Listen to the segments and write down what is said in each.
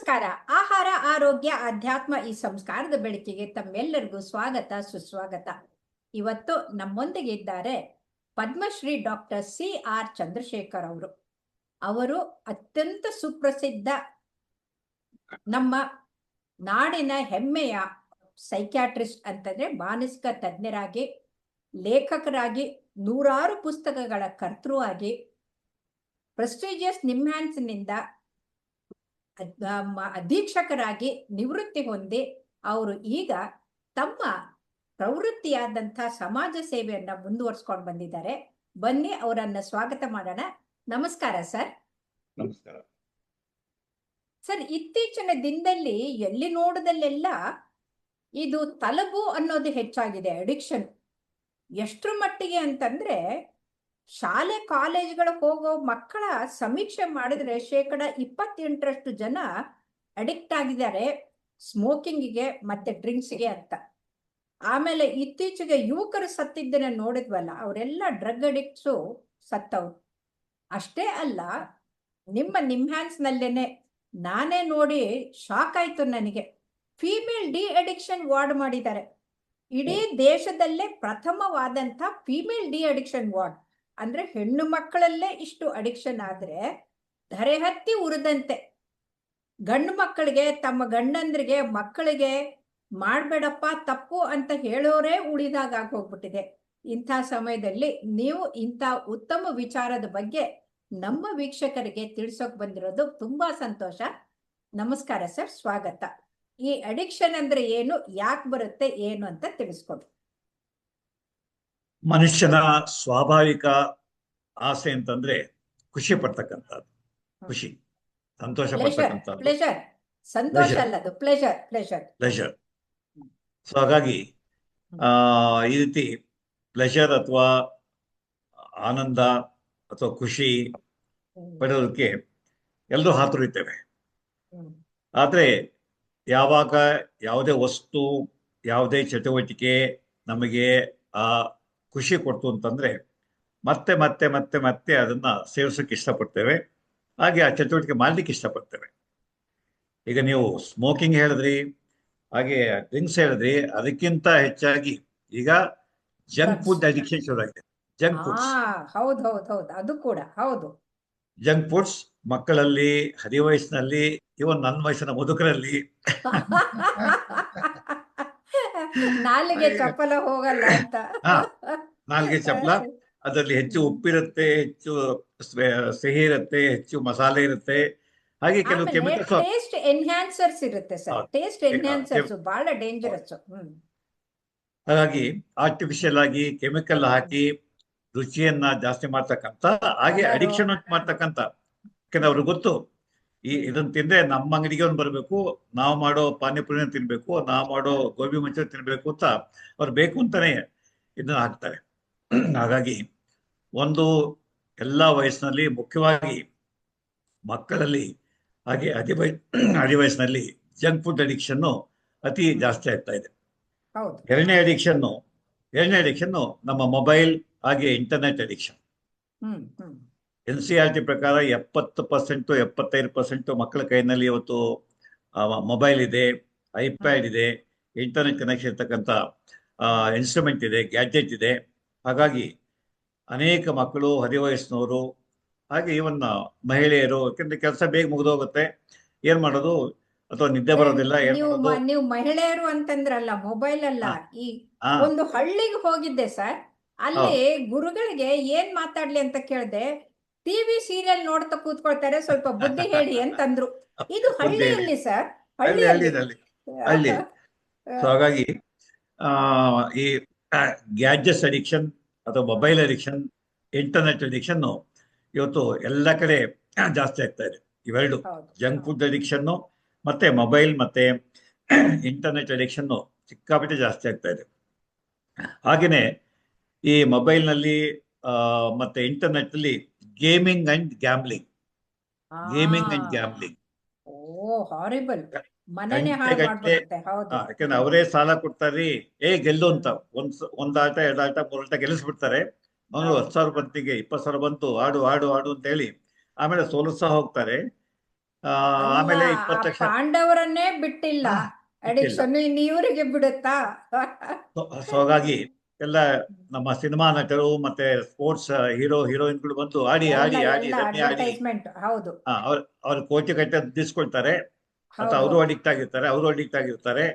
ನಮಸ್ಕಾರ. ಆಹಾರ, ಆರೋಗ್ಯ, ಅಧ್ಯಾತ್ಮ ಈ ಸಂಸ್ಕಾರದ ಬೆಳಕಿಗೆ ತಮ್ಮೆಲ್ಲರಿಗೂ ಸ್ವಾಗತ, ಸುಸ್ವಾಗತ. ಇವತ್ತು ನಮ್ಮೊಂದಿಗೆ ಇದ್ದಾರೆ ಪದ್ಮಶ್ರೀ ಡಾಕ್ಟರ್ CR ಚಂದ್ರಶೇಖರ್ ಅವರು. ಅವರು ಅತ್ಯಂತ ಸುಪ್ರಸಿದ್ಧ ನಮ್ಮ ನಾಡಿನ ಹೆಮ್ಮೆಯ ಸೈಕ್ಯಾಟ್ರಿಸ್ಟ್ ಅಂತಂದ್ರೆ ಮಾನಸಿಕ ತಜ್ಞರಾಗಿ, ಲೇಖಕರಾಗಿ, ನೂರಾರು ಪುಸ್ತಕಗಳ ಕರ್ತೃ ಆಗಿ, ಪ್ರೆಸ್ಟೀಜಿಯಸ್ ನಿಮ್ಹ್ಯಾನ್ಸ್ನಿಂದ ಅಧೀಕ್ಷಕರಾಗಿ ನಿವೃತ್ತಿ ಹೊಂದಿ ಅವರು ಈಗ ತಮ್ಮ ಪ್ರವೃತ್ತಿಯಾದಂಥ ಸಮಾಜ ಸೇವೆಯನ್ನ ಮುಂದುವರಿಸ್ಕೊಂಡು ಬಂದಿದ್ದಾರೆ. ಬನ್ನಿ ಅವರನ್ನ ಸ್ವಾಗತ ಮಾಡೋಣ. ನಮಸ್ಕಾರ ಸರ್. ನಮಸ್ಕಾರ ಸರ್, ಇತ್ತೀಚಿನ ದಿನದಲ್ಲಿ ಎಲ್ಲಿ ನೋಡದಲ್ಲೆಲ್ಲ ಇದು ತಲಬು ಅನ್ನೋದು ಹೆಚ್ಚಾಗಿದೆ, ಅಡಿಕ್ಷನ್. ಎಷ್ಟರ ಮಟ್ಟಿಗೆ ಅಂತಂದ್ರೆ ಶಾಲೆ ಕಾಲೇಜ್ಗಳಿಗೆ ಹೋಗೋ ಮಕ್ಕಳ ಸಮೀಕ್ಷೆ ಮಾಡಿದ್ರೆ 28% ಜನ ಅಡಿಕ್ಟ್ ಆಗಿದ್ದಾರೆ ಸ್ಮೋಕಿಂಗಿಗೆ ಮತ್ತೆ ಡ್ರಿಂಕ್ಸ್ಗೆ ಅಂತ. ಆಮೇಲೆ ಇತ್ತೀಚೆಗೆ ಯುವಕರು ಸತ್ತಿದ್ದನ್ನ ನೋಡಿದ್ವಲ್ಲ, ಅವರೆಲ್ಲ ಡ್ರಗ್ ಅಡಿಕ್ಟ್ಸು ಸತ್ತವ್ರು. ಅಷ್ಟೇ ಅಲ್ಲ, ನಿಮ್ಹ್ಯಾನ್ಸ್ನಲ್ಲೇನೆ ನಾನೇ ನೋಡಿ ಶಾಕ್ ಆಯ್ತು ನನಗೆ. ಫೀಮೇಲ್ ಡಿ ಅಡಿಕ್ಷನ್ ವಾರ್ಡ್ ಮಾಡಿದ್ದಾರೆ. ಇಡೀ ದೇಶದಲ್ಲೇ ಪ್ರಥಮವಾದಂಥ ಫೀಮೇಲ್ ಡಿ ಅಡಿಕ್ಷನ್ ವಾರ್ಡ್. ಅಂದ್ರೆ ಹೆಣ್ಣು ಮಕ್ಕಳಲ್ಲೇ ಇಷ್ಟು ಅಡಿಕ್ಷನ್ ಆದ್ರೆ ಧರೆ ಹತ್ತಿ ಉರಿದಂತೆ ಗಂಡು ಮಕ್ಕಳಿಗೆ, ತಮ್ಮ ಗಂಡಂದ್ರಿಗೆ, ಮಕ್ಕಳಿಗೆ ಮಾಡ್ಬೇಡಪ್ಪ ತಪ್ಪು ಅಂತ ಹೇಳೋರೇ ಉಳಿದಾಗ ಹೋಗ್ಬಿಟ್ಟಿದೆ. ಇಂಥ ಸಮಯದಲ್ಲಿ ನೀವು ಇಂಥ ಉತ್ತಮ ವಿಚಾರದ ಬಗ್ಗೆ ನಮ್ಮ ವೀಕ್ಷಕರಿಗೆ ತಿಳಿಸೋಕ್ ಬಂದಿರೋದು ತುಂಬಾ ಸಂತೋಷ. ನಮಸ್ಕಾರ ಸರ್, ಸ್ವಾಗತ. ಈ ಅಡಿಕ್ಷನ್ ಅಂದ್ರೆ ಏನು, ಯಾಕೆ ಬರುತ್ತೆ, ಏನು ಅಂತ ತಿಳಿಸ್ಕೊಡಿ. ಮನುಷ್ಯನ ಸ್ವಾಭಾವಿಕ ಆಸೆ ಅಂತಂದ್ರೆ ಖುಷಿ ಪಡ್ತಕ್ಕಂಥದ್ದು, ಖುಷಿ, ಸಂತೋಷ ಪಡ್ತಕ್ಕಂಥದ್ದು. ಪ್ಲೆಷರ್, ಸಂತೋಷ ಅಲ್ಲದು, ಪ್ಲೆಷರ್ ಪ್ಲೆಷರ್ ಪ್ಲೆಷರ್. ಸೊ ಹಾಗಾಗಿ ಈ ರೀತಿ ಪ್ಲೆಷರ್ ಅಥವಾ ಆನಂದ ಅಥವಾ ಖುಷಿ ಪಡೆಯೋದಕ್ಕೆ ಎಲ್ಲರೂ ಹಾತೊರಿತೇವೆ. ಆದ್ರೆ ಯಾವಾಗ ಯಾವುದೇ ವಸ್ತು, ಯಾವುದೇ ಚಟುವಟಿಕೆ ನಮಗೆ ಆ ಖುಷಿ ಕೊಡ್ತು ಅಂತಂದ್ರೆ ಮತ್ತೆ ಮತ್ತೆ ಮತ್ತೆ ಮತ್ತೆ ಅದನ್ನ ಸೇವಿಸೋಕೆ ಇಷ್ಟಪಡ್ತೇವೆ. ಹಾಗೆ ಆ ಚಟುವಟಿಕೆ ಮಾಡ್ಲಿಕ್ಕೆ ಇಷ್ಟಪಡ್ತೇವೆ. ಈಗ ನೀವು ಸ್ಮೋಕಿಂಗ್ ಹೇಳಿದ್ರಿ, ಹಾಗೆ ಡ್ರಿಂಕ್ಸ್ ಹೇಳಿದ್ರಿ, ಅದಕ್ಕಿಂತ ಹೆಚ್ಚಾಗಿ ಈಗ ಜಂಕ್ ಫುಡ್ ಅಡಿಕ್ಷನ್ ಶುರುವಾಗಿದೆ. ಜಂಕ್ ಫುಡ್ಸ್, ಹೌದು ಹೌದು ಹೌದು, ಅದು ಕೂಡ ಹೌದು. ಜಂಕ್ ಫುಡ್ಸ್ ಮಕ್ಕಳಲ್ಲಿ, ಹದಿವಯಸ್ಸಿನಲ್ಲಿ, ಇವನ್ ನನ್ನ ವಯಸ್ಸಿನ ಮುದುಕರಲ್ಲಿ ನಾಲಿಗೆ ಚಪ್ಪಲ ಹೋಗಲ್ಲ ಅಂತ. ನಾಲ್ಗೆ ಚಪ್ಪಲ. ಅದರಲ್ಲಿ ಹೆಚ್ಚು ಉಪ್ಪಿರುತ್ತೆ, ಹೆಚ್ಚು ಸಿಹಿ ಇರುತ್ತೆ, ಹೆಚ್ಚು ಮಸಾಲೆ ಇರುತ್ತೆ, ಹಾಗೆ ಕೆಲವು ಕೆಮಿಕಲ್ಸ್, ಟೇಸ್ಟ್ ಎನ್ಹ್ಯಾನ್ಸರ್ಸ್ ಇರುತ್ತೆ ಸರ್. ಟೇಸ್ಟ್ ಎನ್ಹ್ಯಾನ್ಸರ್ಸ್ ಬಹಳ ಡೇಂಜರಸ್. ಹಾಗಾಗಿ ಆರ್ಟಿಫಿಷಿಯಲ್ ಆಗಿ ಕೆಮಿಕಲ್ ಹಾಕಿ ರುಚಿಯನ್ನ ಜಾಸ್ತಿ ಮಾಡ್ತಕ್ಕಂಥ, ಹಾಗೆ ಅಡಿಕ್ಷನ್ ಮಾಡ್ತಕ್ಕಂಥ. ಯಾಕಂದ್ರೆ ಅವ್ರಿಗೆ ಗೊತ್ತು, ಇದನ್ನ ತಿಂದ್ರೆ ನಮ್ಮ ಅಂಗಡಿಗೆ ಒಂದು ಬರಬೇಕು, ನಾವು ಮಾಡೋ ಪಾನಿಪುರಿನ ತಿನ್ಬೇಕು, ನಾವು ಮಾಡೋ ಗೋಬಿ ಮಂಚೂರಿ ತಿನ್ಬೇಕು ಅಂತ ಅವ್ರು ಬೇಕು ಅಂತಾನೆ ಇದನ್ನ ಹಾಕ್ತಾರೆ. ಹಾಗಾಗಿ ಒಂದು ಎಲ್ಲ ವಯಸ್ಸಿನಲ್ಲಿ, ಮುಖ್ಯವಾಗಿ ಮಕ್ಕಳಲ್ಲಿ, ಹಾಗೆ ಹದಿವಯಸ್ಸಿನಲ್ಲಿ ಜಂಕ್ ಫುಡ್ ಅಡಿಕ್ಷನ್ನು ಅತಿ ಜಾಸ್ತಿ ಆಗ್ತಾ ಇದೆ. ಎರಡನೇ ಅಡಿಕ್ಷನ್ನು ನಮ್ಮ ಮೊಬೈಲ್ ಹಾಗೆ ಇಂಟರ್ನೆಟ್ ಅಡಿಕ್ಷನ್. NCERT ಪ್ರಕಾರ 70%, 75% ಮಕ್ಕಳ ಕೈನಲ್ಲಿ ಇವತ್ತು ಮೊಬೈಲ್ ಇದೆ, ಐಪ್ಯಾಡ್ ಇದೆ, ಇಂಟರ್ನೆಟ್ ಕನೆಕ್ಷನ್ ಇರ್ತಕ್ಕಂಥ ಇನ್ಸ್ಟ್ರೂಮೆಂಟ್ ಇದೆ, ಗ್ಯಾಜೆಟ್ ಇದೆ. ಹಾಗಾಗಿ ಅನೇಕ ಮಕ್ಕಳು, ಹದಿವಯಸ್ಸಿನವರು, ಹಾಗೆ ಇವನ್ ಮಹಿಳೆಯರು, ಯಾಕಂದ್ರೆ ಕೆಲಸ ಬೇಗ ಮುಗಿದೋಗುತ್ತೆ, ಏನ್ ಮಾಡೋದು, ಅಥವಾ ನಿದ್ದೆ ಬರೋದಿಲ್ಲ. ನೀವು ಮಹಿಳೆಯರು ಅಂತಂದ್ರಲ್ಲ, ಮೊಬೈಲ್ ಅಲ್ಲ. ಈ ಒಂದು ಹಳ್ಳಿಗೆ ಹೋಗಿದ್ದೆ ಸರ್, ಅಲ್ಲಿ ಗುರುಗಳಿಗೆ ಏನ್ ಮಾತಾಡ್ಲಿ ಅಂತ ಕೇಳ್ದೆ, ಟಿವಿ ಸೀರಿಯಲ್ ನೋಡ್ತಾ ಕೂತ್ಕೊಳ್ತಾರೆ, ಸ್ವಲ್ಪ ಬುದ್ಧಿ ಹೇಳಿ ಅಂತಂದ್ರು. ಇದು ಹಳ್ಳಿಯಲ್ಲಿ ಸರ್, ಹಳ್ಳಿ. ಹಾಗಾಗಿ ಈ ಗ್ಯಾಜೆಟ್ಸ್ ಅಡಿಕ್ಷನ್ ಅಥವಾ ಮೊಬೈಲ್ ಅಡಿಕ್ಷನ್, ಇಂಟರ್ನೆಟ್ ಅಡಿಕ್ಷನ್ ಇವತ್ತು ಎಲ್ಲ ಕಡೆ ಜಾಸ್ತಿ ಆಗ್ತಾ ಇದೆ. ಇವೆರಡು, ಜಂಕ್ ಫುಡ್ ಅಡಿಕ್ಷನ್ನು ಮತ್ತೆ ಮೊಬೈಲ್ ಮತ್ತೆ ಇಂಟರ್ನೆಟ್ ಅಡಿಕ್ಷನ್ನು ಸಿಕ್ಕಾಪಟ್ಟೆ ಜಾಸ್ತಿ ಆಗ್ತಾ ಇದೆ. ಹಾಗೇನೆ ಈ ಮೊಬೈಲ್ನಲ್ಲಿ ಮತ್ತೆ ಇಂಟರ್ನೆಟ್ ಅಲ್ಲಿ ಗೇಮಿಂಗ್ ಅಂಡ್ ಗ್ಯಾಮ್ಲಿಂಗ್. ಯಾಕಂದ್ರೆ ಅವರೇ ಸಾಲ ಕೊಡ್ತಾರ್ರಿ, ಗೆಲ್ಲು ಅಂತ, ಒಂದ್ ಆಟ, 2 ಆಟ, 3 ಆಟ ಗೆಲ್ಲಿಸ್ಬಿಡ್ತಾರೆ. ಅವನು 10,000 ಬಂತಿಗೆ 20,000 ಬಂತು, ಆಡು ಆಡು ಆಡು ಅಂತ ಹೇಳಿ ಆಮೇಲೆ ಸೋಲಿಸ್ತಾ ಹೋಗ್ತಾರೆ. ಅಲ್ಲ, ಆಮೇಲೆ ಆ 20 ಲಕ್ಷ ಪಾಂಡವರನ್ನೇ ಬಿಟ್ಟಿಲ್ಲ ಬಿಟ್ಟಿಲ್ಲ. ಅಡಿಕ್ಷನ್, ಇನ್ನು ಇವರಿಗೆ ಬಿಡುತ್ತಾ? ಸೊ ಹಾಗಾಗಿ ಎಲ್ಲ ನಮ್ಮ ಸಿನಿಮಾ ನಟರು ಮತ್ತೆ ಸ್ಪೋರ್ಟ್ಸ್ ಹೀರೋಯಿನ್ಗಳು ಬಂದು ಆಡಿ ಎಲ್ಲ ಆಡಿ ಆಡಿ ಎಲ್ಲ ರಮ್ಮಿ ಆಡಿ ಅಡ್ವರ್ಟೈಸ್ಮೆಂಟ್. ಹೌದು ಅವ್ರು ಕೋಟಿ ಗಟ್ಟಲೆ ದುಡ್ಡಿಸ್ಕೊಳ್ತಾರೆ. ಮತ್ತೆ ಹೌದು. ಅವರು ಅಡಿಕ್ಟ್ ಆಗಿರ್ತಾರೆ.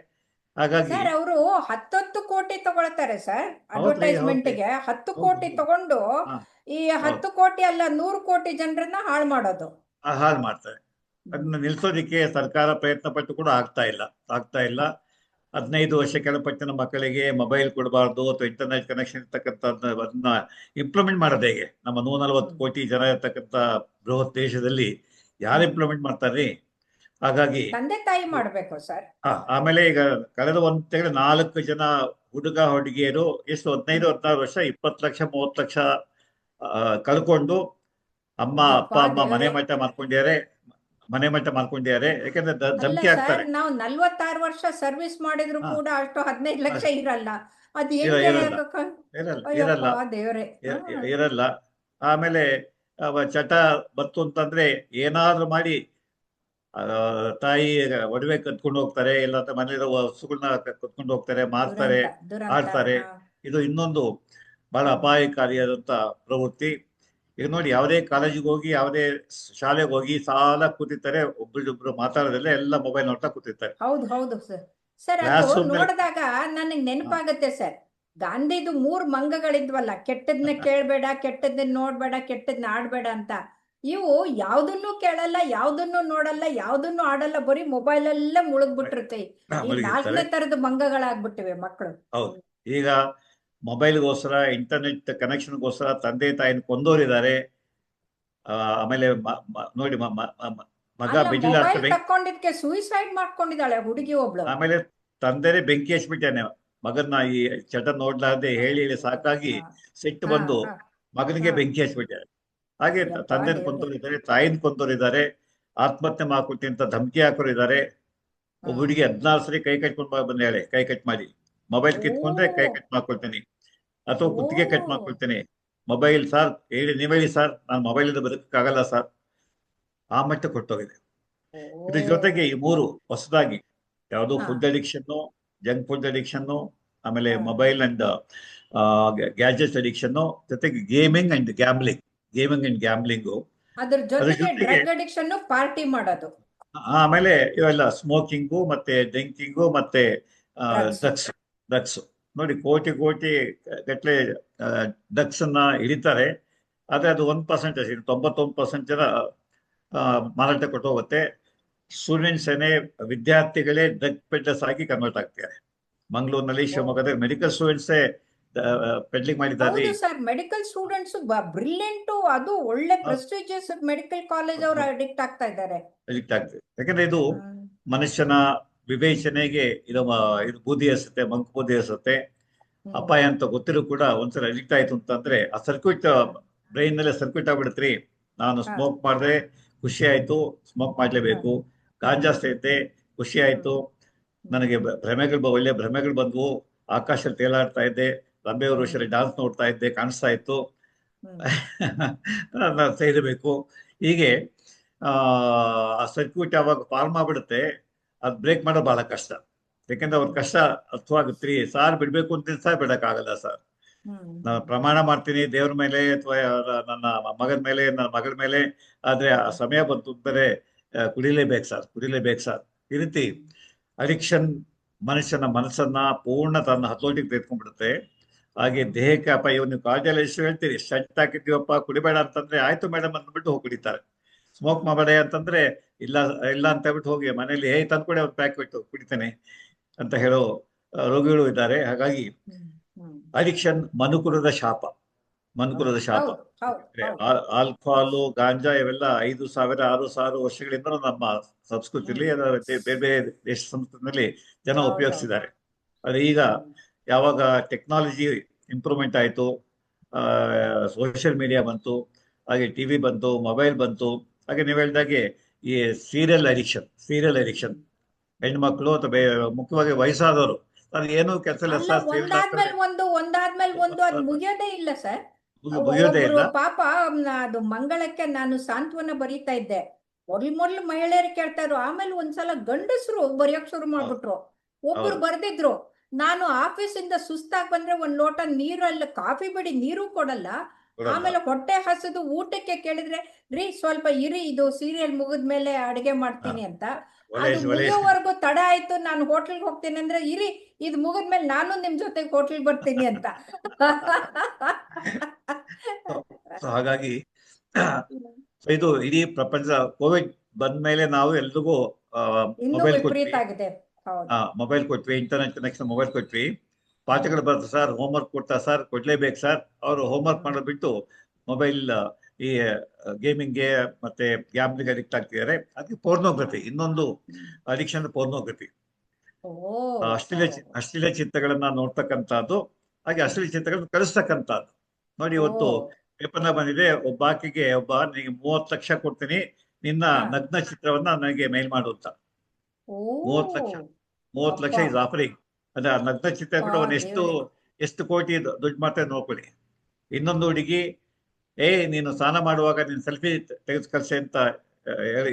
ಹಾಗಾಗಿ ಸರ್ ಅವರು 10 ಕೋಟಿ ತಗೊಳ್ತಾರೆ ಸರ್ ಹೌದ್ರಿ ಅಡ್ವರ್ಟೈಸ್ಮೆಂಟ್ ಗೆ. 10 ಕೋಟಿ ಹೌದು. ತಗೊಂಡು ಹಾ, ಈ ಹೌದು. 10 ಕೋಟಿ ಅಲ್ಲ 100 ಕೋಟಿ ಜನರನ್ನ ಹಾಳು ಮಾಡೋದು. ಹಾಳು ಮಾಡ್ತಾರೆ. ಅದನ್ನ ನಿಲ್ಸೋದಿಕ್ಕೆ ಸರ್ಕಾರ ಪ್ರಯತ್ನ ಪಟ್ಟು ಕೂಡ ಆಗ್ತಾ ಇಲ್ಲ. 15 ವರ್ಷ ಕೆಳಪಟ್ಟಿನ ಮಕ್ಕಳಿಗೆ ಮೊಬೈಲ್ ಕೊಡಬಾರ್ದು ಅಥವಾ ಇಂಟರ್ನೆಟ್ ಕನೆಕ್ಷನ್ ಇರ್ತಕ್ಕಂಥದ್ದನ್ನ ಇಂಪ್ಲಿಮೆಂಟ್ ಮಾಡೋದು ಹೇಗೆ? ನಮ್ಮ 140 ಕೋಟಿ ಜನ ಇರ್ತಕ್ಕಂಥ ಬೃಹತ್ ದೇಶದಲ್ಲಿ ಯಾರು ಇಂಪ್ಲಿಮೆಂಟ್ ಮಾಡ್ತಾರೆ? ಹಾಗಾಗಿ ತಂದೆ ತಾಯಿ ಮಾಡ್ಬೇಕು ಸರ್. ಆಮೇಲೆ ಈಗ ಕಳೆದ ಒಂದು ತಿಂಗಳು 4 ಜನ ಹುಡುಗಿಯರು ಎಷ್ಟು 15-16 ವರ್ಷ 20 ಲಕ್ಷ 30 ಲಕ್ಷ ಕಳ್ಕೊಂಡು ಅಪ್ಪ ಅಮ್ಮ ಮನೆ ಮಟ್ಟ ಮಾಡ್ಕೊಂಡಿದ್ದಾರೆ. ಯಾಕಂದ್ರೆ ಅಲ್ಲ ಧಮಕಿ ಸರ್, ಹಾಕ್ತಾರೆ. ನಾವು 46 ವರ್ಷ ಸರ್ವಿಸ್ ಮಾಡಿದ್ರು ಹಾ. ಕೂಡ ಅಷ್ಟು 15 ಲಕ್ಷ ಇರಲ್ಲ. ಅದ್ ಇರಲ್ಲ ಹೆಂಗೆ? ಇರಲ್ಲ ಅಯ್ಯಪ್ಪ ದೇವ್ರೆ. ಇರಲ್ಲ. ಆಮೇಲೆ ಚಟ ಬಂತು ಅಂತಂದ್ರೆ ಏನಾದ್ರೂ ಮಾಡಿ ತಾಯಿ ಒಡವೆ ಕತ್ಕೊಂಡು ಹೋಗ್ತಾರೆ, ಇಲ್ಲ ಮನೆಯ ವಸ್ತುಗಳನ್ನ ಕತ್ಕೊಂಡು ಹೋಗ್ತಾರೆ, ಮಾರ್ತಾರೆ, ದುರಂತ ಆಡ್ತಾರೆ. ಇದು ಇನ್ನೊಂದು ಬಹಳ ಅಪಾಯಕಾರಿಯಾದಂತ ಪ್ರವೃತ್ತಿ. ಈಗ ನೋಡಿ, ಯಾವುದೇ ಕಾಲೇಜಿಗೆ ಹೋಗಿ ಯಾವುದೇ ಶಾಲೆಗೆ ಹೋಗಿ ಸಾಲ ಕೂತಿರ್ತಾರೆ, ಒಬ್ರು ಮಾತಾಡೋದಿಲ್ಲ, ಎಲ್ಲ ಮೊಬೈಲ್ ನೋಡ್ತಾ ಕೂತಿರ್ತಾರೆ. ಹೌದು ಸರ್. ಸರ್ ಕ್ಲಾಸ್ ಅದು ರೂಮ್ ನೋಡಿದಾಗ ನನಗೆ ನೆನಪಾಗುತ್ತೆ ಸರ್, ಗಾಂಧಿದು 3 ಮಂಗಗಳಿದ್ವಲ್ಲ, ಕೆಟ್ಟದ್ನ ಕೇಳಬೇಡ, ಕೆಟ್ಟದನ್ನ ನೋಡ್ಬೇಡ, ಕೆಟ್ಟದ್ನ ಆಡ್ಬೇಡ ಅಂತ. ಇವು ಯಾವ್ದನ್ನು ಕೇಳಲ್ಲ, ಯಾವ್ದನ್ನು ನೋಡಲ್ಲ, ಯಾವ್ದನ್ನು ಆಡಲ್ಲ, ಬರೀ ಮೊಬೈಲ್ ಅಲ್ಲೇ ಮುಳುಗ್ಬಿಟ್ಟಿರುತ್ತೆ. ಈ 4ನೇ ತರದ ಮಂಗಗಳಾಗ್ಬಿಟ್ಟಿವೆ ಮಕ್ಕಳು. ಹೌದು. ಈಗ ಮೊಬೈಲ್ಗೋಸ್ಕರ, ಇಂಟರ್ನೆಟ್ ಕನೆಕ್ಷನ್ಗೋಸ್ಕರ ತಂದೆ ತಾಯಿನ ಕೊಂದೋರಿದ್ದಾರೆ. ಆಮೇಲೆ ನೋಡಿ, ಮಗ ಬಿಡ್ಲಿಲ್ಲ ಅಂತ ತಕೊಂಡಿದ್ಕೆ ಸೂಯಿಸೈಡ್ ಮಾಡ್ಕೊಂಡಿದ್ದಾಳೆ ಹುಡುಗಿ ಒಬ್ಳು. ಆಮೇಲೆ ತಂದೆನೇ ಬೆಂಕಿ ಹಚ್ಬಿಟ್ಟಾನೆ ಮಗನ್ನ. ಈ ಚಟ ನೋಡ್ಲಾರ್ದೆ ಹೇಳಿ ಸಾಕಾಗಿ ಸಿಟ್ಟು ಬಂದು ಮಗನಿಗೆ ಬೆಂಕಿ ಹಚ್ಬಿಟ್ಟಾರೆ. ಹಾಗೆ ತಂದೆನ ಕೊಂದೋರಿದ್ದಾರೆ, ತಾಯಿನ ಕೊಂದೋರಿದ್ದಾರೆ, ಆತ್ಮಹತ್ಯೆ ಮಾಡ್ಕೊಳ್ತೀನಿ ಅಂತ ಧಮಕಿ ಹಾಕೋರಿದ್ದಾರೆ. ಒಬ್ಬ ಹುಡುಗಿ 16 ಸರಿ ಕೈ ಕಟ್ಕೊಂಡು ಬಂದೇಳೆ, ಕೈ ಕಟ್ ಮಾಡಿ. ಮೊಬೈಲ್ ಕಿತ್ಕೊಂಡ್ರೆ ಕೈ ಕಟ್ ಮಾಡ್ಕೊಳ್ತೀನಿ ಅಥವಾ ಕುತ್ತಿಗೆ ಕಟ್ ಮಾಡ್ಕೊಳ್ತೀನಿ. ಮೊಬೈಲ್ ಸರ್ ನೀವ್ ಹೇಳಿ ಸರ್, ನಾನು ಮೊಬೈಲ್ ಇಂದ ಬದುಕಕ್ಕಾಗಲ್ಲ ಸರ್. ಆ ಮಟ್ಟ ಕೊಟ್ಟೋಗಿದೆ. ಇದ್ರ ಜೊತೆಗೆ ಈ 3 ಹೊಸದಾಗಿ ಯಾವುದು food addiction, junk food addiction, ಆಮೇಲೆ ಮೊಬೈಲ್ ಅಂಡ್ ಗ್ಯಾಜೆಟ್ ಅಡಿಕ್ಷನ್, ಜೊತೆಗೆ ಗೇಮಿಂಗ್ ಅಂಡ್ ಗ್ಯಾಮ್ಲಿಂಗು, ಅದ್ರ ಜೊತೆಗೆ ಡ್ರಗ್ ಅಡಿಕ್ಷನ್, ಪಾರ್ಟಿ ಮಾಡೋದು, ಆಮೇಲೆ ಇವೆಲ್ಲ ಸ್ಮೋಕಿಂಗು, ಮತ್ತೆ ಡ್ರಿಂಕಿಂಗು, ಮತ್ತೆ ಡ್ರಗ್ಸ್. ನೋಡಿ, ಕೋಟಿ ಗಟ್ಟಲೆ ಡ್ರಗ್ಸ್ ಅನ್ನ ಹಿಡಿತಾರೆ. ಆದ್ರೆ ಅದು 1% 99% ಜನ ಮಾರಾಟ ಕೊಟ್ಟು ಹೋಗುತ್ತೆ. ಸ್ಟೂಡೆಂಟ್ಸ್ ವಿದ್ಯಾರ್ಥಿಗಳೇ ಡ್ರಗ್ ಪೆಡ್ಲರ್ಸ್ ಆಗಿ ಕನ್ವರ್ಟ್ ಆಗ್ತಾರೆ. ಮಂಗಳೂರಿನಲ್ಲಿ, ಶಿವಮೊಗ್ಗದಲ್ಲಿ ಮೆಡಿಕಲ್ ಸ್ಟೂಡೆಂಟ್ಸೇ ಪೆಡ್ಲಿಂಗ್ ಮಾಡಿದ್ದಾರೆ. ಸರ್ ಮೆಡಿಕಲ್ ಸ್ಟೂಡೆಂಟ್ಸ್ ಬ್ರಿಲಿಯಂಟ್, ಅದು ಒಳ್ಳೆ ಪ್ರೆಸ್ಟಿಜಿಯಸ್ ಮೆಡಿಕಲ್ ಕಾಲೇಜ್ ಅವರು ಅಡಿಕ್ಟ್ ಆಗ್ತಾರೆ. ಯಾಕಂದ್ರೆ ಇದು ಮನುಷ್ಯನ ವಿವೇಚನೆಗೆ ಇದು ಬೂದಿ ಹಸುತ್ತೆ, ಮಂಕು ಬೂದಿ ಹಸುತ್ತೆ. ಅಪಾಯ ಅಂತ ಗೊತ್ತಿರೋ ಕೂಡ ಒಂದ್ಸಲ ಅಡಿಕ್ಟ್ ಆಯ್ತು ಅಂತಂದ್ರೆ ಆ ಸರ್ಕ್ಯೂಟ್ ಬ್ರೈನ್ ನಲ್ಲೇ ಸರ್ಕ್ಯೂಟ್ ಆಗ್ಬಿಡುತ್ರಿ. ನಾನು ಸ್ಮೋಕ್ ಮಾಡಿದ್ರೆ ಖುಷಿ ಆಯ್ತು, ಸ್ಮೋಕ್ ಮಾಡ್ಲೇಬೇಕು. ಗಾಂಜಾ ಸೇತೆ ಖುಷಿ ಆಯ್ತು, ನನಗೆ ಒಳ್ಳೆ ಭ್ರಮೆಗಳು ಬಂದ್ವು, ಆಕಾಶದಲ್ಲಿ ತೇಲಾಡ್ತಾ ಇದ್ದೆ, ರಂಬೆ ವರ್ಷದಲ್ಲಿ ಡಾನ್ಸ್ ನೋಡ್ತಾ ಇದ್ದೆ, ಕಾಣಿಸ್ತಾ ಇತ್ತು, ಸೇರಬೇಕು. ಹೀಗೆ ಆ ಸರ್ಕ್ಯೂಟ್ ಯಾವಾಗ ಫಾರ್ಮ್ ಆಗ್ಬಿಡುತ್ತೆ, ಅದು ಬ್ರೇಕ್ ಮಾಡೋದು ಬಹಳ ಕಷ್ಟ. ಯಾಕಂದ್ರೆ ಅವ್ರ ಕಷ್ಟ ಅರ್ಥವಾಗುತ್ತೆ. ಸಾರ್ ಬಿಡ್ಬೇಕು ಅಂತ ಸಾರ್ ಬಿಡಕ್ಕಾಗಲ್ಲ ಸರ್. ನಾನು ಪ್ರಮಾಣ ಮಾಡ್ತೀನಿ ದೇವ್ರ ಮೇಲೆ ಅಥವಾ ನನ್ನ ಮಗನ ಮೇಲೆ, ನನ್ನ ಮಗಳ ಮೇಲೆ, ಆದ್ರೆ ಆ ಸಮಯ ಬಂತು ಅಂದರೆ ಕುಡಿಲೇಬೇಕು ಸರ್. ಈ ರೀತಿ ಅಡಿಕ್ಷನ್ ಮನುಷ್ಯನ ಮನಸ್ಸನ್ನ ಪೂರ್ಣ ತನ್ನ ಹತೋಟಿಗೆ ತೆಗೆದುಕೊಂಡ್ಬಿಡುತ್ತೆ. ಹಾಗೆ ದೇಹಕ್ಕೆ ಅಪಾಯ. ನೀವು ಕಾಲೇಜಲ್ಲಿ ಎಷ್ಟು ಹೇಳ್ತೀರಿ, ಶರ್ಟ್ ಹಾಕಿದ್ದೀವಪ್ಪ ಕುಡಿಬೇಡ ಅಂತಂದ್ರೆ ಆಯ್ತು ಮೇಡಮ್ ಅಂದ್ಬಿಟ್ಟು ಹೋಗಿ ಕುಡಿತಾರೆ. ಸ್ಮೋಕ್ ಮಾಡಬೇಡ ಅಂತಂದ್ರೆ ಇಲ್ಲ ಅಂತ ಹೇಳ್ಬಿಟ್ಟು ಹೋಗಿ ಮನೇಲಿ ತಂದ್ಕೊಡಿ ಅವ್ರು ಪ್ಯಾಕೆಟ್ ಕುಡಿತೇನೆ ಅಂತ ಹೇಳೋ ರೋಗಿಗಳು ಇದ್ದಾರೆ. ಹಾಗಾಗಿ ಅಡಿಕ್ಷನ್ ಮನುಕುಲದ ಶಾಪ. ಆಲ್ಕೋಹಾಲು, ಗಾಂಜಾ ಇವೆಲ್ಲ 5,000-6,000 ವರ್ಷಗಳಿಂದ ನಮ್ಮ ಸಂಸ್ಕೃತಿಯಲ್ಲಿ, ಬೇರೆ ಬೇರೆ ದೇಶ ಸಂಸ್ಕೃತಿಯಲ್ಲಿ ಜನ ಉಪಯೋಗಿಸಿದ್ದಾರೆ. ಆದ್ರೆ ಈಗ ಯಾವಾಗ ಟೆಕ್ನಾಲಜಿ ಇಂಪ್ರೂವ್ಮೆಂಟ್ ಆಯ್ತು, ಸೋಷಿಯಲ್ ಮೀಡಿಯಾ ಬಂತು, ಹಾಗೆ ಟಿವಿ ಬಂತು, ಮೊಬೈಲ್ ಬಂತು, ಹಾಗೆ ನೀವು ಹೇಳ್ದಾಗೆ ಈ ಸೀರಿಯಲ್ ಅಡಿಕ್ಷನ್ ಹೆಣ್ಮಕ್ಳು ಅಥವಾ ಮುಖ್ಯವಾಗಿ ವಯಸ್ಸಾದವರು, ಅದು ಏನು ಕೆಲಸ ಇಲ್ಲ ಸರ್, ಒಂದಾದ್ಮೇಲೆ ಒಂದು ಅದು ಮುಗಿಯೋದೇ ಇಲ್ಲ ಸರ್. ಪಾಪ ಅದು ಮಂಗಳಕ್ಕೆ ನಾನು ಸಾಂತ್ವನ ಬರೀತಾ ಇದ್ದೆ. ಮೊದ್ಲು ಮಹಿಳೆಯರು ಕೇಳ್ತಾ ಇದ್ರು, ಆಮೇಲೆ ಒಂದ್ಸಲ ಗಂಡಸರು ಬರೆಯೋಕ್ ಶುರು ಮಾಡ್ಬಿಟ್ರು. ಒಬ್ರು ಹೌದು. ಬರ್ದಿದ್ರು, ನಾನು ಆಫೀಸಿಂದ ಸುಸ್ತಾಗಿ ಬಂದ್ರೆ ಒಂದ್ ಲೋಟ ನೀರಲ್ಲಿ ಕಾಫಿ ಬಿಡಿ ನೀರು ಕೊಡಲ್ಲ, ಕೊಡಲ್ಲ. ಆಮೇಲೆ ಹೊಟ್ಟೆ ಹಸಿದು ಊಟಕ್ಕೆ ಕೇಳಿದ್ರೆ ರೀ ಸ್ವಲ್ಪ ಇರಿ, ಇದು ಸೀರಿಯಲ್ ಮುಗಿದ್ಮೇಲೆ ಅಡಿಗೆ ಮಾಡ್ತೀನಿ ಅಂತ. ಅದು ಒಳ್ಳೆ ಮುಗಿಯೋವರೆಗೂ ತಡ ಆಯ್ತು, ನಾನು ಹೋಟ್ಲಿಗೆ ಹೋಗ್ತೀನಿ ಅಂದ್ರೆ, ಇರಿ ಇದು ಮುಗಿದ್ಮೇಲೆ ನಾನು ನಿಮ್ ಜೊತೆಗೆ ಹೋಟ್ಲಿಗೆ ಬರ್ತೀನಿ ಅಂತ. ಸೊ ಹಾಗಾಗಿ ಇದು ಇಡೀ ಪ್ರಪಂಚ ಕೋವಿಡ್ ಬಂದ್ಮೇಲೆ ನಾವು ಎಲ್ರಿಗೂ ಇನ್ನೂ ಮೊಬೈಲ್ ಕೊಟ್ವಿ, ವಿಪರೀತ ಆಗಿದೆ. ಹೌದು. ಮೊಬೈಲ್ ಕೊಟ್ವಿ, ಇಂಟರ್ನೆಟ್ ಕನೆಕ್ಷನ್ ಮೊಬೈಲ್ ಕೊಟ್ವಿ. ಪಾಠಗಳು ಬರ್ತದೆ ಸರ್, ಹೋಮ್ವರ್ಕ್ ಕೊಡ್ತಾ ಸರ್, ಕೊಡ್ಲೇಬೇಕು ಸರ್. ಅವರು ಹೋಮ್ವರ್ಕ್ ಮಾಡೋದು ಬಿಟ್ಟು ಮೊಬೈಲ್ ಈ ಗೇಮಿಂಗ್ಗೆ ಮತ್ತೆ ಗ್ಯಾಮ್ಲಿಂಗ್ ಅಡಿಕ್ಟ್ ಆಗ್ತಿದ್ದಾರೆ. ಅದಕ್ಕೆ ಪೋರ್ನೋಗ್ರಫಿ ಇನ್ನೊಂದು ಅಡಿಕ್ಷನ್, ಪೋರ್ನೋಗ್ರಫಿ. ಓ ಅಶ್ಲೀಲ ಚಿತ್ರಗಳನ್ನ ನೋಡ್ತಕ್ಕಂಥದ್ದು, ಹಾಗೆ ಅಶ್ಲೀಲ ಚಿತ್ರಗಳನ್ನ ಕಳಿಸ್ತಕ್ಕಂಥದ್ದು. ನೋಡಿ, ಇವತ್ತು ಪೇಪರ್ನ ಬಂದಿದೆ, ಒಬ್ಬ ಆಕೆಗೆ ನಿನಗೆ 30 ಲಕ್ಷ ಕೊಡ್ತೀನಿ, ನಿನ್ನ ನಗ್ನ ಚಿತ್ರವನ್ನ ನನಗೆ ಮೇಲ್ ಮಾಡು ಅಂತ. 30 ಲಕ್ಷ, 30 ಲಕ್ಷ ಇಸ್ ಆಫರಿಂಗ್. ಅಂದ್ರೆ ಆ ನಗ್ನ ಚಿತ್ರ ಕೂಡ ಅವನು ಎಷ್ಟು ಕೋಟಿ ದುಡ್ಡು ಮಾಡ್ತಾರೆ ನೋಡ್ಕೊಳ್ಳಿ. ಇನ್ನೊಂದು ಹುಡುಗಿ, ನೀನು ಸ್ನಾನ ಮಾಡುವಾಗ ನೀನು ಸೆಲ್ಫಿ ತೆಗೆದು ಕಳ್ಸಿ ಅಂತ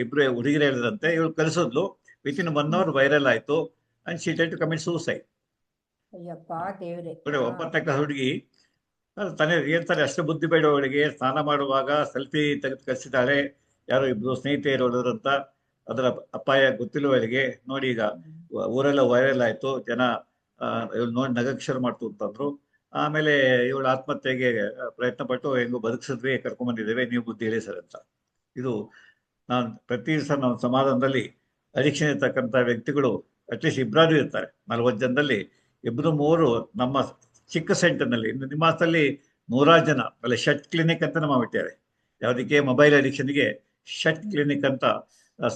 ಇಬ್ರು ಹುಡುಗಿರು ಹೇಳಿದಂತೆ, ಇವಳು ಕಳಿಸಿದ್ಲು. ವಿತಿನ್ 1 hour ವೈರಲ್ ಆಯ್ತು. And she tried to commit suicide. ನೋಡಿ, 9ನೇ ಕ್ಲಾಸ್ ಹುಡುಗಿ ತಾನೇ ಹೇಳ್ತಾರೆ, ಅಷ್ಟು ಬುದ್ಧಿ ಬೇಡ ಅವಳಿಗೆ, ಸ್ನಾನ ಮಾಡುವಾಗ ಸೆಲ್ಫಿ ತೆಗೆದು ಕಳಿಸಿದ್ದಾಳೆ, ಯಾರೋ ಇಬ್ರು ಸ್ನೇಹಿತೆಯರು ಅಂತ. ಅದರ ಅಪಾಯ ಗೊತ್ತಿಲ್ಲ ಅವಳಿಗೆ. ನೋಡಿ, ಈಗ ಊರೆಲ್ಲ ವೈರಲ್ ಆಯ್ತು, ಜನ ಇವಳು ನೋಡಿ ನಗಕ್ಕೆ ಶುರು ಮಾಡ್ತು ಅಂತಂದ್ರು. ಆಮೇಲೆ ಇವಳು ಆತ್ಮಹತ್ಯೆಗೆ ಪ್ರಯತ್ನ ಪಟ್ಟು ಹೆಂಗೋ ಬದುಕಿಸಿದ್ವಿ, ಕರ್ಕೊಂಡ್ಬಂದಿದ್ದೇವೆ, ನೀವು ಬುದ್ಧಿ ಹೇಳಿ ಸರ್ ಅಂತ. ಇದು ನಾನು ಪ್ರತಿ ದಿವಸ ನಮ್ಮ ಸಮಾಧಾನದಲ್ಲಿ ಅಡಿಕ್ಷನ್ ಇರ್ತಕ್ಕಂಥ ವ್ಯಕ್ತಿಗಳು ಅಟ್ಲೀಸ್ಟ್ ಇಬ್ಬರಾದ್ರೂ ಇರ್ತಾರೆ. 40 ಜನದಲ್ಲಿ 2-3 ನಮ್ಮ ಚಿಕ್ಕ ಸೆಂಟರ್ನಲ್ಲಿ. ಇನ್ನು ನಿಮ್ಮ ಹಾಸ್ಟೆಲ್ಲಿ 100 ಜನ ಅಲ್ಲ, ಶಟ್ ಕ್ಲಿನಿಕ್ ಅಂತ ಮಾಡಿದ್ದಾರೆ. ಯಾವುದಕ್ಕೆ? ಮೊಬೈಲ್ ಅಡಿಕ್ಷನ್ಗೆ ಶಟ್ ಕ್ಲಿನಿಕ್ ಅಂತ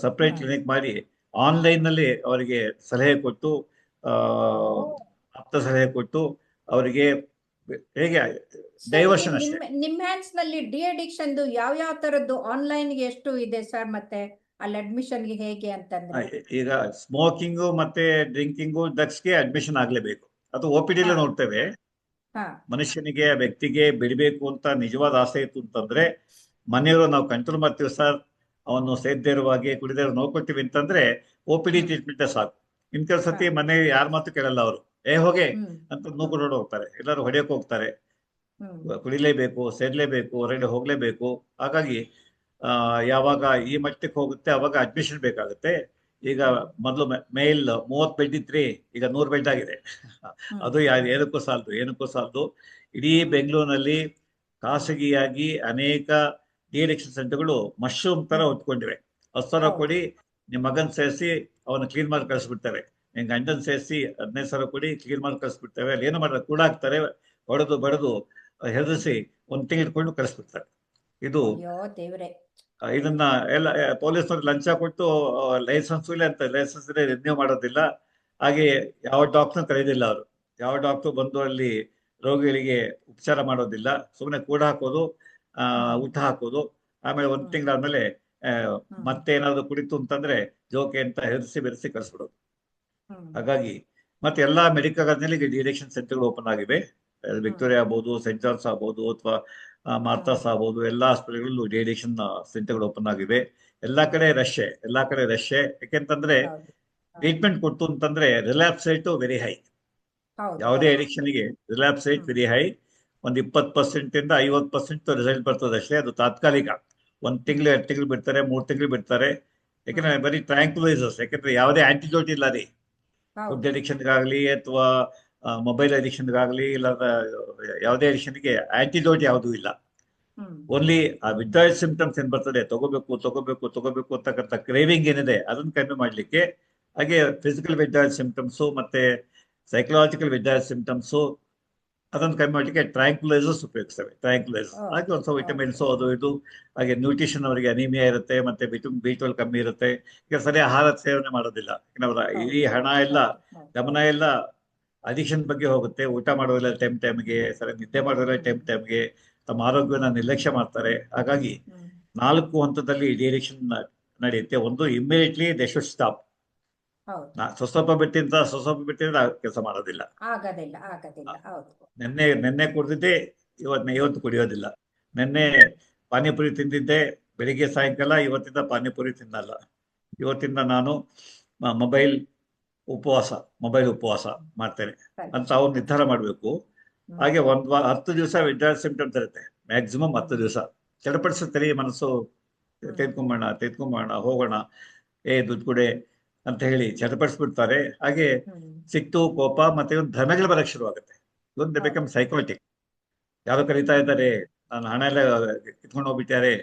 ಸಪ್ರೇಟ್ ಕ್ಲಿನಿಕ್ ಮಾಡಿ ಆನ್ಲೈನ್ ನಲ್ಲಿ ಅವರಿಗೆ ಸಲಹೆ ಕೊಟ್ಟು, ಆಪ್ತ ಸಲಹೆ ಕೊಟ್ಟು ಅವರಿಗೆ ಹೇಗೆ ಡೈವರ್ಷನ್ ಅಷ್ಟೇ. ನಿಮ್ಮ ಹ್ಯಾಂಡ್ಸ್ ನಲ್ಲಿ ಡಿ ಅಡಿಕ್ಷನ್ ಯಾವ ತರದ್ದು ಆನ್ಲೈನ್ ಗೆ ಎಷ್ಟು ಇದೆ ಸರ್? ಮತ್ತೆ ಅಲ್ಲಿ ಅಡ್ಮಿಷನ್ ಗೆ ಹೇಗೆ ಅಂತಂದ್ರೆ, ಈಗ ಸ್ಮೋಕಿಂಗು ಮತ್ತೆ ಡ್ರಿಂಕಿಂಗು ಡ್ರಗ್ಸ್ಗೆ ಅಡ್ಮಿಷನ್ ಆಗ್ಲೇಬೇಕು. ಅದು OPD ನೋಡ್ತೇವೆ. ಮನುಷ್ಯನಿಗೆ, ವ್ಯಕ್ತಿಗೆ ಬಿಡಬೇಕು ಅಂತ ನಿಜವಾದ ಆಸೆ ಇತ್ತು ಅಂತಂದ್ರೆ, ಮನೆಯವರು ನಾವು ಕಂಟ್ರೋಲ್ ಮಾಡ್ತೀವಿ ಸರ್, ಅವನು ಸೇದ್ದೇ ಇರುವಾಗೆ ಕುಡಿದೇ ನೋಡ್ಕೊಳ್ತೀವಿ ಅಂತಂದ್ರೆ OPD ಟ್ರೀಟ್ಮೆಂಟ್ ಸಾಕು. ಇನ್ ಕೆಲವು ಸತಿ ಮನೆ ಯಾರ ಮಾತು ಕೇಳಲ್ಲ, ಅವರು ಹೋಗೆ ಅಂತ ನೋಡ್ಕೊಂಡು ಹೋಗ್ತಾರೆ, ಎಲ್ಲರೂ ಹೊಡೆಯಕ್ಕೆ ಹೋಗ್ತಾರೆ. ಕುಡಿಲೇಬೇಕು, ಸೇರ್ಲೇಬೇಕು, ಹೊರಗಡೆ ಹೋಗ್ಲೇಬೇಕು. ಹಾಗಾಗಿ ಯಾವಾಗ ಈ ಮಟ್ಟಕ್ಕೆ ಹೋಗುತ್ತೆ ಅವಾಗ ಅಡ್ಮಿಷನ್ ಬೇಕಾಗುತ್ತೆ. ಈಗ ಮೊದಲು ಮೇಲ್ 30 ಬೆಡ್ ಇದ್ರಿ, ಈಗ 100 ಬೆಡ್ ಆಗಿದೆ. ಅದು ಏನಕ್ಕೂ ಸಾಲದು. ಇಡೀ ಬೆಂಗಳೂರಿನಲ್ಲಿ ಖಾಸಗಿಯಾಗಿ ಅನೇಕ ಡಿ ಅಡಿಕ್ಷನ್ ಸೆಂಟರ್ಗಳು ಮಶ್ರೂಮ್ ತರ ಹೊತ್ಕೊಂಡಿವೆ. 10,000 ಕೊಡಿ, ನಿಮ್ಮ ಮಗನ್ ಸೇರಿಸಿ ಅವನ್ನ ಕ್ಲೀನ್ ಮಾಡಿ ಕಳಿಸ್ಬಿಡ್ತೇವೆ, ನಿಮ್ ಗಂಡನ್ ಸೇರಿಸಿ 15,000 ಕೊಡಿ, ಕ್ಲೀನ್ ಮಾಡಿ ಕಳಿಸ್ಬಿಡ್ತೇವೆ. ಅಲ್ಲಿ ಏನು ಮಾಡ್ತಾರೆ, ಕೂಡ ಹಾಕ್ತಾರೆ, ಹೊಡೆದು ಬಡದು ಹೆದರಿಸಿ 1 ತಿಂಗಳು ಇಟ್ಕೊಂಡು ಕಳಿಸ್ಬಿಡ್ತಾರೆ. ಇದನ್ನ ಎಲ್ಲ ಪೊಲೀಸ್ನವ್ರು ಲಂಚ ಕೊಟ್ಟು ಲೈಸೆನ್ಸ್ ಇಲ್ಲ ಅಂತ, ಲೈಸೆನ್ಸ್ ರಿನ್ಯೂ ಮಾಡೋದಿಲ್ಲ. ಹಾಗೆ ಯಾವ ಡಾಕ್ಟರ್ ಕರೆಯೋದಿಲ್ಲ ಅವರು. ಯಾವ ಡಾಕ್ಟರ್ ಬಂದು ಅಲ್ಲಿ ರೋಗಿಗಳಿಗೆ ಉಪಚಾರ ಮಾಡೋದಿಲ್ಲ. ಸುಮ್ಮನೆ ಕೂಡ ಹಾಕೋದು, ಊಟ ಹಾಕೋದು. ಆಮೇಲೆ 1 ತಿಂಗಳಾದ್ಮೇಲೆ ಮತ್ತೆ ಏನಾದ್ರು ಕುಡಿತು ಅಂತಂದ್ರೆ ಜೋಕೆ ಅಂತ ಹೆದರಿಸಿ ಬೆರೆಸಿ ಕಳಿಸ್ಬಿಡೋದು. ಹಾಗಾಗಿ ಮತ್ತೆ ಎಲ್ಲಾ ಮೆಡಿಕಲ್ ಕಾಲೇಜ್ನಲ್ಲಿ ಡಿ ಅಡಿಕ್ಷನ್ ಸೆಂಟರ್ಗಳು ಓಪನ್ ಆಗಿವೆ. ವಿಕ್ಟೋರಿಯಾ ಆಗ್ಬೋದು, ಸೆಂಟ್ ಜಾನ್ಸ್ ಆಗ್ಬೋದು, ಅಥವಾ ಮಾರ್ತಾಸ್ ಆಗ್ಬೋದು, ಎಲ್ಲಾ ಹಾಸ್ಪಿಟಲ್ಗಳಲ್ಲೂ ಡಿ ಅಡಿಕ್ಷನ್ ಸೆಂಟರ್ಗಳು ಓಪನ್ ಆಗಿವೆ. ಎಲ್ಲಾ ಕಡೆ ರಶ್. ಯಾಕೆಂತಂದ್ರೆ ಟ್ರೀಟ್ಮೆಂಟ್ ಕೊಡ್ತು ಅಂತಂದ್ರೆ ರಿಲ್ಯಾಪ್ಸ್ ರೇಟ್ ವೆರಿ ಹೈ. ಯಾವುದೇ ಅಡಿಕ್ಷನ್ಗೆ ರಿಲ್ಯಾಪ್ಸ್ ರೇಟ್ ವೆರಿ ಹೈ. ಒಂದು 20% ಇಂದ 50% ರಿಸಲ್ಟ್ ಬರ್ತದೆ ಅಷ್ಟೇ. ಅದು ತಾತ್ಕಾಲಿಕ. 1 ತಿಂಗಳು, 2 ತಿಂಗಳು ಬಿಡ್ತಾರೆ, 3 ತಿಂಗಳು ಬಿಡ್ತಾರೆ. ಯಾಕಂದ್ರೆ ಬರೀ ಟ್ರ್ಯಾಂಕ್ಯುಲೈಸರ್ಸ್. ಯಾಕಂದ್ರೆ ಯಾವುದೇ ಆಂಟಿಡೋಟ್ ಇಲ್ಲ ರೀ. ಫುಡ್ ಅಡಿಕ್ಷನ್ಗಾಗ್ಲಿ ಅಥವಾ ಮೊಬೈಲ್ ಅಡಿಕ್ಷನ್ಗಾಗ್ಲಿ, ಇಲ್ಲ ಯಾವುದೇ ಅಡಿಕ್ಷನ್ಗೆ ಆಂಟಿಡೋಟ್ ಯಾವುದೂ ಇಲ್ಲ. ಓನ್ಲಿ ಆ ವಿತ್ಡ್ರಾಯಲ್ ಸಿಂಪ್ಟಮ್ಸ್ ಏನ್ ಬರ್ತದೆ, ತಗೋಬೇಕು ಅಂತಕ್ಕಂಥ ಕ್ರೇವಿಂಗ್ ಏನಿದೆ ಅದನ್ನ ಕಡಿಮೆ ಮಾಡ್ಲಿಕ್ಕೆ, ಹಾಗೆ ಫಿಸಿಕಲ್ ವಿತ್ಡ್ರಾಯಲ್ ಸಿಂಪ್ಟಮ್ಸು ಮತ್ತೆ ಸೈಕಲಾಜಿಕಲ್ ವಿತ್ಡ್ರಾಯಲ್ ಸಿಂಪ್ಟಮ್ಸು ಅದನ್ನು ಕಡಿಮೆ ಮಾಡಲಿಕ್ಕೆ ಟ್ರ್ಯಾಂಕ್ಯುಲೈಸರ್ಸ್ ಉಪಯೋಗಿಸ್ತೇವೆ. ಹಾಗೆ ಒಂದು ವಿಟಮಿನ್ಸ್ ಅದು ಇದು. ಹಾಗೆ ನ್ಯೂಟ್ರಿಷನ್, ಅವರಿಗೆ ಅನಿಮಿಯಾ ಇರುತ್ತೆ, ಮತ್ತೆ ವಿಟಮಿನ್ B12 ಕಮ್ಮಿ ಇರುತ್ತೆ. ಈಗ ಸರಿ ಆಹಾರ ಸೇವನೆ ಮಾಡೋದಿಲ್ಲ. ಈ ಹಣ ಎಲ್ಲ, ಗಮನ ಎಲ್ಲ ಅಡಿಕ್ಷನ್ ಬಗ್ಗೆ ಹೋಗುತ್ತೆ. ಊಟ ಮಾಡೋದಿಲ್ಲ ಟೈಮ್ಗೆ, ಸರಿ ನಿದ್ದೆ ಮಾಡೋದಿಲ್ಲ ಟೈಮ್ಗೆ, ತಮ್ಮ ಆರೋಗ್ಯನ ನಿರ್ಲಕ್ಷ್ಯ ಮಾಡ್ತಾರೆ. ಹಾಗಾಗಿ 4 ಹಂತದಲ್ಲಿ ಡಿ ಅಡಿಕ್ಷನ್ ನಡೆಯುತ್ತೆ. ಒಂದು, ಇಮ್ಮಿಡಿಯೇಟ್ಲಿ ದೇ ಶುಡ್ ಸ್ಟಾಪ್. ಸ್ವಲ್ಪ ಬಿಟ್ಟಿಂದ ಕೆಲಸ ಮಾಡೋದಿಲ್ಲ. ನೆನ್ನೆ ಕುಡಿದಿದ್ದೆ, ಇವತ್ತು ಕುಡಿಯೋದಿಲ್ಲ. ನೆನ್ನೆ ಪಾನಿಪುರಿ ತಿಂದಿದ್ದೆ, ಬೆಳಿಗ್ಗೆ ಸಾಯಂಕಾಲ ಇವತ್ತಿಂದ ಪಾನಿಪುರಿ ತಿನ್ನಲ್ಲ, ಇವತ್ತಿಂದ ನಾನು ಮೊಬೈಲ್ ಉಪವಾಸ ಮಾಡ್ತೇನೆ ಅಂತ ಅವ್ರು ನಿರ್ಧಾರ ಮಾಡಬೇಕು. ಹಾಗೆ 10 ದಿವಸ ವಿಡ್ರಾಲ್ ಸಿಂಪ್ಟಮ್ಸ್ ಇರುತ್ತೆ, ಮ್ಯಾಕ್ಸಿಮಮ್ 10 ದಿವಸ ಚಡಪಡಿಸುತ್ತೆ ಮನಸ್ಸು. ತೆಗೆದ್ಕೊಂಬೋಣ ಹೋಗೋಣ, ದುಡ್ಡು ಕೊಡೆ ಅಂತ ಹೇಳಿ ಚಡಪಡಿಸ್ಬಿಡ್ತಾರೆ. ಹಾಗೆ ಸಿಟ್ಟು, ಕೋಪ ಮತ್ತೆ ಒಂದು ಭ್ರಮೆಗಳು ಬರಕ್ಕೆ ಶುರುವಾಗುತ್ತೆ. ಇದೊಂದು ಬೇಕಂದ್ರೆ ಸೈಕೋಟಿಕ್. ಯಾರೋ ಕರೀತಾ ಇದ್ದಾರೆ, ನಾನು ಹಣ ಎಲ್ಲ ಕಿತ್ಕೊಂಡು ಹೋಗ್ಬಿಟ್ಟಾರೆ,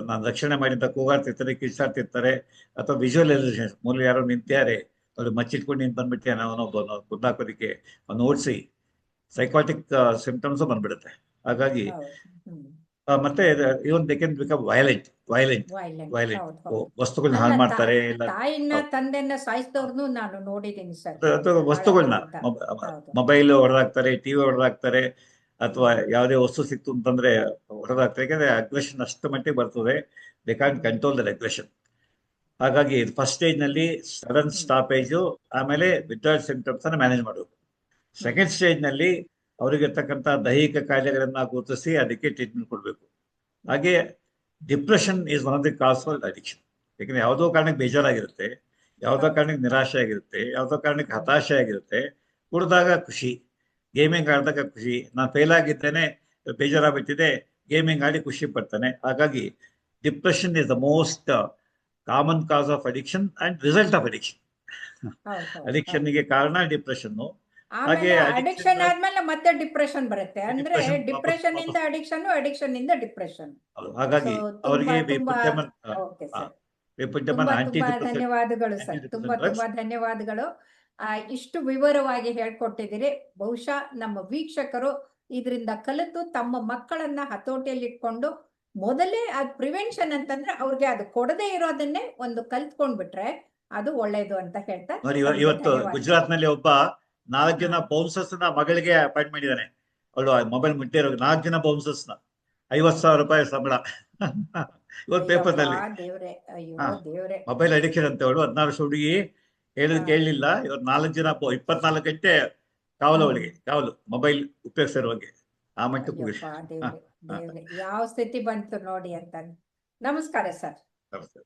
ನಾನು ರಕ್ಷಣೆ ಮಾಡಿದ ಕೂಗಾಡ್ತಿರ್ತಾರೆ, ಕಿಚ್ಚಾಡ್ತಿರ್ತಾರೆ, ಅಥವಾ ವಿಜುವಲೈಸೇಷನ್ ಮೂಲ ಯಾರೋ ನಿಂತ್ಯಾರೆ, ಅವ್ರು ಮಚ್ಚಿಟ್ಕೊಂಡು ನಿಂತು ಬಂದ್ಬಿಟ್ಟೆ ನಾವೊಬ್ಬ ಕುದ್ದಾಕೋದಕ್ಕೆ ಅವ್ನು ಓಡಿಸಿ ಸೈಕಾಟಿಕ್ ಸಿಂಪ್ಟಮ್ಸ್ ಬಂದ್ಬಿಡುತ್ತೆ. ಹಾಗಾಗಿ ಮತ್ತೆ even they can become violent. ವಸ್ತುಗಳನ್ನ ಹಾಳು ಮಾಡ್ತಾರೆ, ತಾಯಿನ ತಂದೆನ ಸಾಯಿಸಿದವ್ರನ್ನು ನಾನು ನೋಡಿದ್ದೀನಿ ಸರ್. ವಸ್ತುಗಳನ್ನ ಮೊಬೈಲ್ ಹೊಡೆದಾಕ್ತಾರೆ, ಟಿವಿ ಹೊಡೆದಾಕ್ತಾರೆ, ಅಥವಾ ಯಾವುದೇ ವಸ್ತು ಸಿಕ್ತು ಅಂತಂದ್ರೆ ಹೊಡೆದಾಗ್ತಾರೆ. ಯಾಕಂದ್ರೆ ಅಗ್ರೆಷನ್ ಅಷ್ಟು ಮಟ್ಟಿಗೆ ಬರ್ತದೆ, they can control their aggression. ಹಾಗಾಗಿ ಫಸ್ಟ್ ಸ್ಟೇಜ್ ನಲ್ಲಿ ಸಡನ್ ಸ್ಟಾಪೇಜು, ಆಮೇಲೆ ವಿತ್ಡ್ರಾಲ್ ಸಿಂಪ್ಟಮ್ಸ್ ಅನ್ನ ಮ್ಯಾನೇಜ್ ಮಾಡಬೇಕು. ಸೆಕೆಂಡ್ ಸ್ಟೇಜ್ ನಲ್ಲಿ ಅವರಿಗಿರ್ತಕ್ಕಂಥ ದೈಹಿಕ ಕಾಯಿಲೆಗಳನ್ನ ಗುರುತಿಸಿ ಅದಕ್ಕೆ ಟ್ರೀಟ್ಮೆಂಟ್ ಕೊಡಬೇಕು. ಹಾಗೆ depression is one of the cause for addiction. ಯಾಕಂದ್ರೆ ಯಾವುದೋ ಕಾರಣಕ್ಕೆ ಬೇಜಾರಾಗಿರುತ್ತೆ, ಯಾವುದೋ ಕಾರಣಕ್ಕೆ ನಿರಾಶೆ ಆಗಿರುತ್ತೆ, ಯಾವುದೋ ಕಾರಣಕ್ಕೆ ಹತಾಶೆ ಆಗಿರುತ್ತೆ. ಕುಡಿದಾಗ ಖುಷಿ, ಗೇಮಿಂಗ್ ಆಡಿದಾಗ ಖುಷಿ. ನಾನು ಫೇಲ್ ಆಗಿದ್ದೇನೆ, ಬೇಜಾರಾಗ್ಬಿಟ್ಟಿದೆ, ಗೇಮಿಂಗ್ ಆಡಿ ಖುಷಿ ಪಡ್ತಾನೆ. ಹಾಗಾಗಿ depression is the most common cause of addiction and result of addiction. ಅಡಿಕ್ಷನ್ಗೆ ಕಾರಣ ಡಿಪ್ರೆಷನ್. ಹಾಗೆ ಅಡಿಕ್ಷನ್ ಆದ್ಮೇಲೆ ಮತ್ತೆ ಡಿಪ್ರೆಷನ್ ಬರುತ್ತೆ. ಅಂದ್ರೆ ಡಿಪ್ರೆಷನ್ ಇಂದ ಅಡಿಕ್ಷನ್, ಅಡಿಕ್ಷನ್ ಇಂದ ಡಿಪ್ರೆಷನ್. ಹಾಗಾಗಿ ಅವರಿಗೆ ಧನ್ಯವಾದಗಳು ಸರ್, ತುಂಬಾ ಧನ್ಯವಾದಗಳು. ಇಷ್ಟು ವಿವರವಾಗಿ ಹೇಳ್ಕೊಟ್ಟಿದ್ದೀರಿ. ಬಹುಶಃ ನಮ್ಮ ವೀಕ್ಷಕರು ಇದರಿಂದ ಕಲಿತು ತಮ್ಮ ಮಕ್ಕಳನ್ನ ಹತೋಟಿಯಲ್ಲಿ ಇಟ್ಕೊಂಡು, ಮೊದಲೇ ಅದು ಪ್ರಿವೆನ್ಷನ್ ಅಂತಂದ್ರೆ ಅವ್ರಿಗೆ ಅದು ಕೊಡದೇ ಇರೋದನ್ನೇ ಒಂದು ಕಲ್ತ್ಕೊಂಡ್ಬಿಟ್ರೆ ಅದು ಒಳ್ಳೇದು ಅಂತ ಹೇಳ್ತಾ. ಇವತ್ತು ಗುಜರಾತ್ ನಲ್ಲಿ ಒಬ್ಬ 4 ಜನ ಬೌನ್ಸರ್ಸ್ ನ ಮಗಳಿಗೆ ಅಪಾಯಿಂಟ್ ಮಾಡಿದ್ದಾನೆ. ಅವಳು ಮೊಬೈಲ್ ಮುಟ್ಟಿರೋ 4 ಜನ ಬೌನ್ಸರ್ಸ್ ನ 50,000 ರೂಪಾಯಿ ಸಂಬಳ. ಇವತ್ತು ಪೇಪರ್ ನಲ್ಲಿ ಮೊಬೈಲ್ ಅಡಿಕ್ಷನ್ ಅಂತ ಅವಳು 16 ವರ್ಷ ಹುಡುಗಿ ಹೇಳಿದ್ ಕೇಳಲಿಲ್ಲ. ಇವತ್ತು 4 ಜನ 24 ಗಂಟೆ ಕಾವಲು, ಅವಳಿಗೆ ಕಾವಲು ಮೊಬೈಲ್ ಉಪಯೋಗಿಸಿರುವಾಗೆ. ಆ ಮಟ್ಟಕ್ಕೆ ಯಾವ ಸ್ಥಿತಿ ಬಂತು ನೋಡಿ ಅಂತ. ನಮಸ್ಕಾರ ಸರ್. ನಮಸ್ಕಾರ.